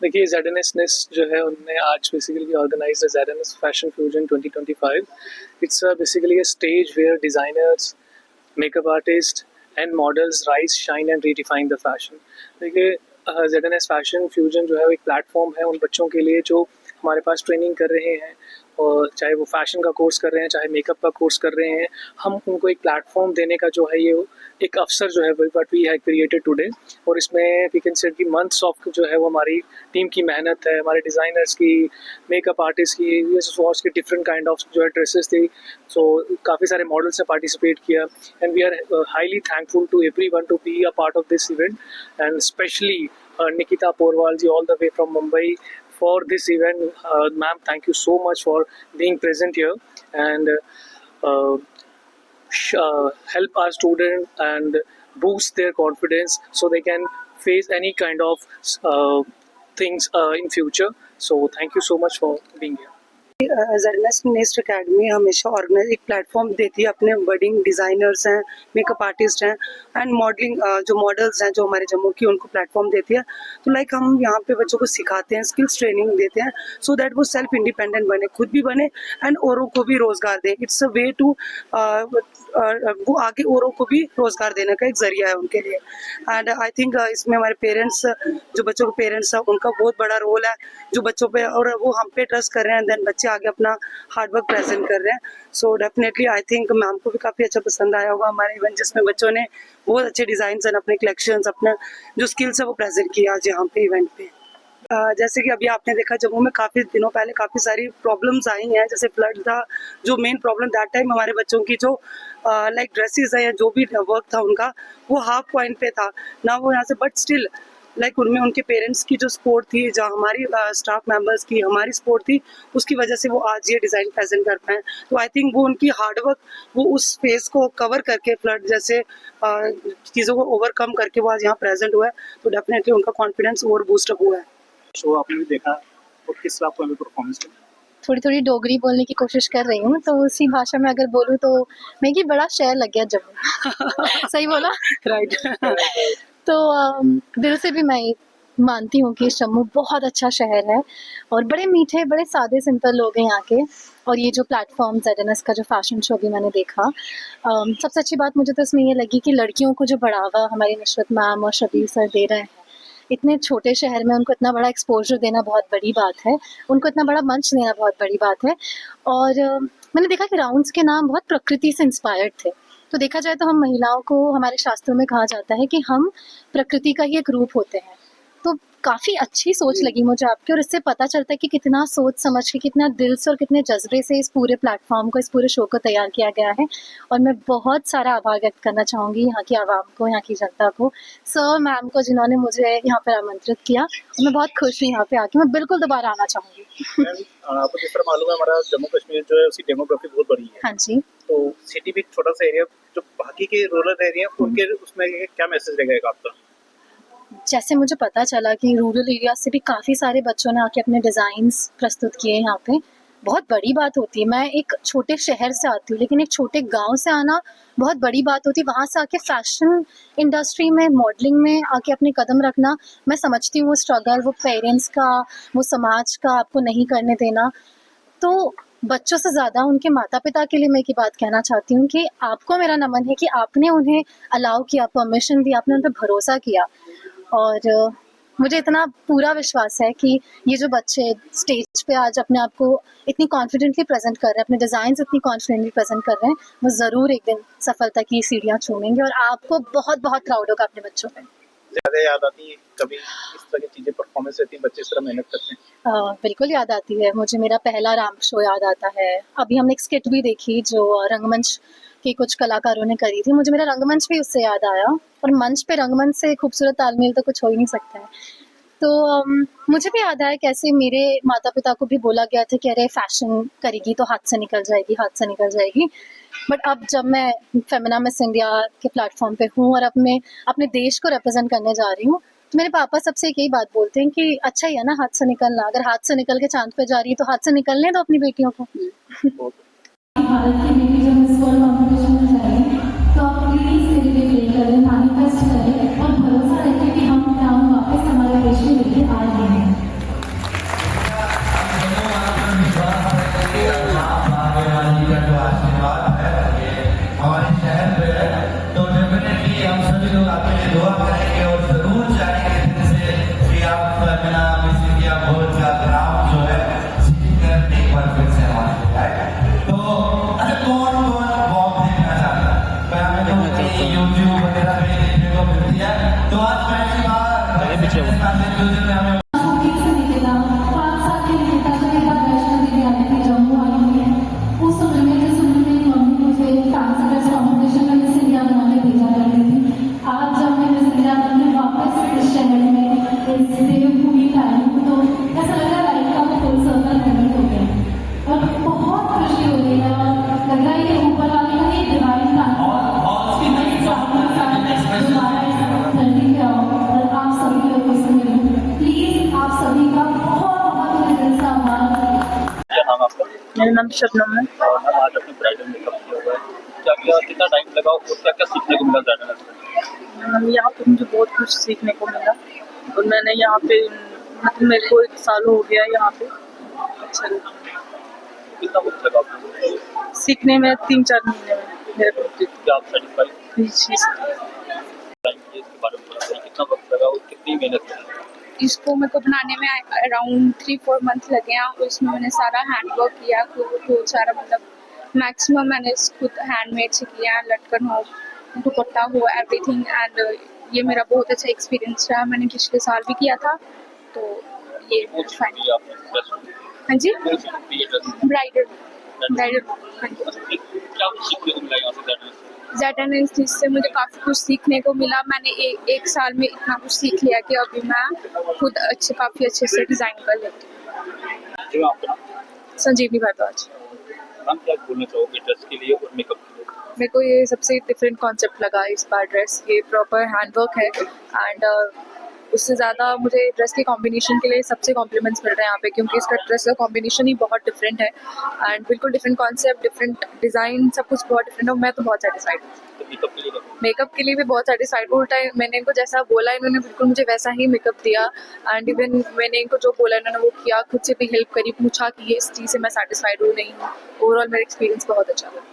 देखिए ZNS nest जो है उन्होंने आज basically organise ZNS fashion fusion 2025. It's basically a stage where designers, makeup artist and models rise, shine and redefine the fashion. देखिए ZNS fashion fusion जो है वो एक प्लेटफॉर्म है उन बच्चों के लिए जो हमारे पास ट्रेनिंग कर रहे हैं, और चाहे वो फैशन का कोर्स कर रहे हैं, चाहे मेकअप का कोर्स कर रहे हैं. हम उनको एक प्लेटफॉर्म देने का जो है ये एक अवसर जो है what we have created today. और इसमें वी कैन से कि मंथ्स ऑफ जो है वो हमारी टीम की मेहनत है, हमारे डिज़ाइनर्स की, मेकअप आर्टिस्ट की, वॉच की डिफरेंट काइंड ऑफ जो है ड्रेसेस थी. सो काफ़ी सारे मॉडल्स ने पार्टिसिपेट किया and we are highly thankful to everyone to be a part of this event, and specially Nikita Porwalji all the way from Mumbai for this event. Ma'am, thank you so much for being present here and help our students and boost their confidence so they can face any kind of things in future. So thank you so much for being here. ZNS nest academy हमेशा organise एक platform देती है अपने budding designers हैं, makeup artist हैं and modelling जो models हैं जो हमारे जम्मू की, उनको प्लेटफॉर्म देती है. तो लाइक हम यहाँ पे बच्चों को सिखाते हैं, स्किल्स ट्रेनिंग देते हैं सो दैट वो सेल्फ इंडिपेंडेंट बने, खुद भी बने एंड औरों को भी रोज़गार दें. इट्स अ वे टू वो आगे औरों को भी रोज़गार देने का एक ज़रिया है उनके लिए. एंड आई थिंक इसमें हमारे पेरेंट्स, जो बच्चों के पेरेंट्स हैं, उनका बहुत बड़ा रोल है जो बच्चों पे, और वो हम पे ट्रस्ट कर रहे हैं, देन बच्चे आगे अपना हार्ड वर्क प्रेजेंट कर रहे हैं. So definitely I think ma'am को भी काफ़ी अच्छा पसंद आया होगा हमारे इवेंट, जिसमें बच्चों ने बहुत अच्छे डिज़ाइन एंड अपने कलेक्शंस, अपना जो स्किल्स है वो प्रेजेंट किया आज यहाँ पे इवेंट पे. जैसे कि अभी आपने देखा जम्मू में काफ़ी दिनों पहले काफ़ी सारी प्रॉब्लम्स आई हैं, जैसे फ्लड था जो मेन प्रॉब्लम दैट टाइम. हमारे बच्चों की जो लाइक ड्रेसेस है या जो भी वर्क था उनका वो हाफ पॉइंट पे था ना, वो यहाँ से, बट स्टिल लाइक उनमें उनके पेरेंट्स की जो सपोर्ट थी, जो हमारी स्टाफ मेंबर्स की हमारी सपोर्ट थी, उसकी वजह से वो आज ये डिज़ाइन प्रेजेंट कर पाए. तो आई थिंक वो उनकी हार्डवर्क, वो उस फेस को कवर करके, फ्लड जैसे चीज़ों को ओवरकम करके वो आज यहाँ प्रेजेंट हुआ है. तो डेफिनेटली उनका कॉन्फिडेंस और बूस्टअप हुआ है. शो आपने भी देखा और किस तरह आपको परफॉर्मेंस किया? थोड़ी थोड़ी डोगरी बोलने की कोशिश कर रही हूँ, तो उसी भाषा में अगर बोलूँ तो मैं कि बड़ा शहर लग गया जम्मू. सही बोला? राइट. तो दिल से भी मैं मानती हूँ कि जम्मू बहुत अच्छा शहर है और बड़े मीठे, बड़े सादे सिंपल लोग हैं यहाँ के. और ये जो प्लेटफॉर्म ZNS का जो फैशन शो भी मैंने देखा, सबसे अच्छी बात मुझे तो इसमें ये लगी कि लड़कियों को जो बढ़ावा हमारी नुसरत मैम और शबीर सर दे रहे हैं, इतने छोटे शहर में उनको इतना बड़ा एक्सपोजर देना बहुत बड़ी बात है, उनको इतना बड़ा मंच देना बहुत बड़ी बात है. और मैंने देखा कि राउंड्स के नाम बहुत प्रकृति से इंस्पायर्ड थे. तो देखा जाए तो हम महिलाओं को हमारे शास्त्रों में कहा जाता है कि हम प्रकृति का ही एक रूप होते हैं. तो काफ़ी अच्छी सोच लगी मुझे आपकी, और इससे पता चलता है कि कितना सोच समझ के, कितना दिल से और कितने जज्बे से इस पूरे प्लेटफॉर्म को, इस पूरे शो को तैयार किया गया है. और मैं बहुत सारा आभार व्यक्त करना चाहूँगी यहाँ की आवाम को, यहाँ की जनता को, सर मैम को जिन्होंने मुझे यहाँ पर आमंत्रित किया. और मैं बहुत खुश हूँ यहाँ पे आके, मैं बिल्कुल दोबारा आना चाहूँगी. आपको जिस तरह मालूम है हमारा जम्मू कश्मीर जो है उसकी डेमोग्राफी बहुत बड़ी है. हाँ जी. तो सिटी भी एक छोटा सा एरिया, जो बाकी के रूरल एरिया उनके उसमें क्या मैसेज रहेगा आपका? जैसे मुझे पता चला कि रूरल एरिया से भी काफ़ी सारे बच्चों ने आके अपने डिज़ाइंस प्रस्तुत किए यहाँ पे. बहुत बड़ी बात होती है. मैं एक छोटे शहर से आती हूँ, लेकिन एक छोटे गांव से आना बहुत बड़ी बात होती है. वहाँ से आके फैशन इंडस्ट्री में, मॉडलिंग में आके अपने कदम रखना, मैं समझती हूँ वो स्ट्रगल, वो पेरेंट्स का, वो समाज का आपको नहीं करने देना. तो बच्चों से ज़्यादा उनके माता पिता के लिए मैं एक बात कहना चाहती हूँ कि आपको मेरा नमन है कि आपने उन्हें अलाउ किया, परमिशन दी, आपने उन पर भरोसा किया. और मुझे इतना पूरा विश्वास है कि ये जो बच्चे स्टेज पे आज अपने आप को इतनी कॉन्फिडेंटली प्रेजेंट कर रहे हैं, अपने डिज़ाइंस इतनी कॉन्फिडेंटली प्रेजेंट कर रहे हैं, वो ज़रूर एक दिन सफलता की सीढ़ियाँ चूमेंगे और आपको बहुत बहुत प्राउड होगा अपने बच्चों पे. ज़्यादा याद आती है कभी इस तरह की चीज़ें, परफॉर्मेंस रहती है, बच्चे इस तरह मेहनत करते हैं? बिल्कुल याद आती है. मुझे मेरा पहला रैंप शो याद आता है. अभी हमने एक स्किट भी देखी जो रंगमंच के कुछ कलाकारों ने करी थी. मुझे मेरा रंगमंच भी उससे याद आया, और मंच पे रंगमंच से खूबसूरत तालमेल तो कुछ हो ही नहीं सकता है. तो मुझे भी याद आया कैसे मेरे माता पिता को भी बोला गया था कि अरे फैशन करेगी तो हाथ से निकल जाएगी, हाथ से निकल जाएगी. बट अब जब मैं फेमिना मिस इंडिया के प्लेटफॉर्म पे हूँ और अब मैं अपने देश को रिप्रेजेंट करने जा रही हूँ, तो मेरे पापा सबसे यही बात बोलते हैं कि अच्छा ही है ना हाथ से निकलना. अगर हाथ से निकल के चांद पे जा रही है तो हाथ से निकलने दो अपनी बेटियों को. भारत की बेटी जब मिस वर्ल्ड कॉम्पिटिशन में जाएगी तो आप प्लीज मेरे लिए प्रे करें, मैनिफेस्ट करें और भरोसा रखें कि हम नाम वापस हमारे देश में लेके आ रहे हैं. है पीछे वो। एक से नहीं था 5 साल के लिए था जब एक बार वैष्णो देवी आई थी, जम्मू आई थी। उस समय में जिस समय मेरी मम्मी मुझे फैंसी ड्रेस कॉम्पिटिशन में मिस इंडिया बना के भेजा करती थी, आज जब मैं मिस इंडिया बन के वापस इस शहर में इस देवभूमि पे आई हूँ तो ऐसा लग रहा है लाइफ का फुल सर्कल कनेक्ट हो गया और बहुत खुशी हो रही है और लग रहा है कि ऊपर वाले का एक डिवाइन प्लान कि मैं इस आपके साथ दोबारा इस धरती पे आऊँ और आप सभी लोगों से मिलूँ। प्लीज आप सभी का बहुत बहुत दिल से आभार। क्या नाम आपका? मेरा नाम शबनम है। और हम आज अपने ब्राइडल मेकअप किया हुआ है, क्या क्या कितना टाइम लगा और क्या क्या सीखने को मिला ब्राइडल में? यहाँ पे मुझे बहुत कुछ सीखने को मिला और मैंने यहाँ पे मतलब मेरे को 1 साल हो गया यहाँ पे। अच्छा लगा। कितना वक्त लगा आपको सीखने में 3-4 महीने में मेरे को क्या आप सेटिस्फाइड इस चीज़ टाइम किए इसके बारे में बताइए, कितना वक्त लगा और कितनी मेहनत लगी? इसको मेरे को बनाने में अराउंड 3-4 मंथ लगे हैं और इसमें मैंने सारा हैंड वर्क किया खुद सारा, मतलब मैक्सिमम मैंने खुद हैंडमेड से किया, लटकन हो दुपट्टा हो एवरीथिंग। एंड ये मेरा बहुत अच्छा एक्सपीरियंस रहा, मैंने पिछले साल भी किया था तो ये कौन सी फाइन। मूवी आपने ड्रेस हाँ जी, कौन सी मूवी है ड्रेस? ब्राइडल हाँ जी। क्या कुछ सीखने को मिला यहाँ से ब्राइडल से? ज़ेड से मुझे काफ़ी कुछ सीखने को मिला। मैंने एक साल में इतना कुछ सीख लिया कि अभी मैं खुद काफ़ी अच्छे से डिज़ाइन कर लेती हूँ। जो आपका नाम? संजीवनी भारद्वाज। मैम क्या बोलना चाहोगे ड्रेस के लिए और मेकअप के लिए? मेरे को ये सबसे डिफरेंट कॉन्सेप्ट लगा इस बार ड्रेस, ये प्रॉपर हैंडवर्क है एंड उससे ज़्यादा मुझे ड्रेस के कॉम्बिनेशन के लिए सबसे कॉम्प्लीमेंट्स मिल रहे हैं यहाँ पे, क्योंकि इसका ड्रेस का कॉम्बिनेशन ही बहुत डिफरेंट है एंड बिल्कुल डिफरेंट कॉन्सेप्ट, डिफरेंट डिज़ाइन, सब कुछ बहुत डिफरेंट है। मैं तो बहुत सेटिस्फाइड हूँ। तो मेकअप के लिए क्या? मेकअप के लिए भी बहुत सेटिस्फाइड हूँ। टाइम मैंने इनको जैसा बोला इन्होंने बिल्कुल मुझे वैसा ही मेकअप दिया एंड इवन मैंने इनको जो बोला इन्होंने वो किया, खुद से भी हेल्प करी, पूछा कि ये इस चीज़ से मैं सेटिस्फाइड हूँ नहीं हूँ। ओवरऑल मेरा एक्सपीरियंस बहुत अच्छा था।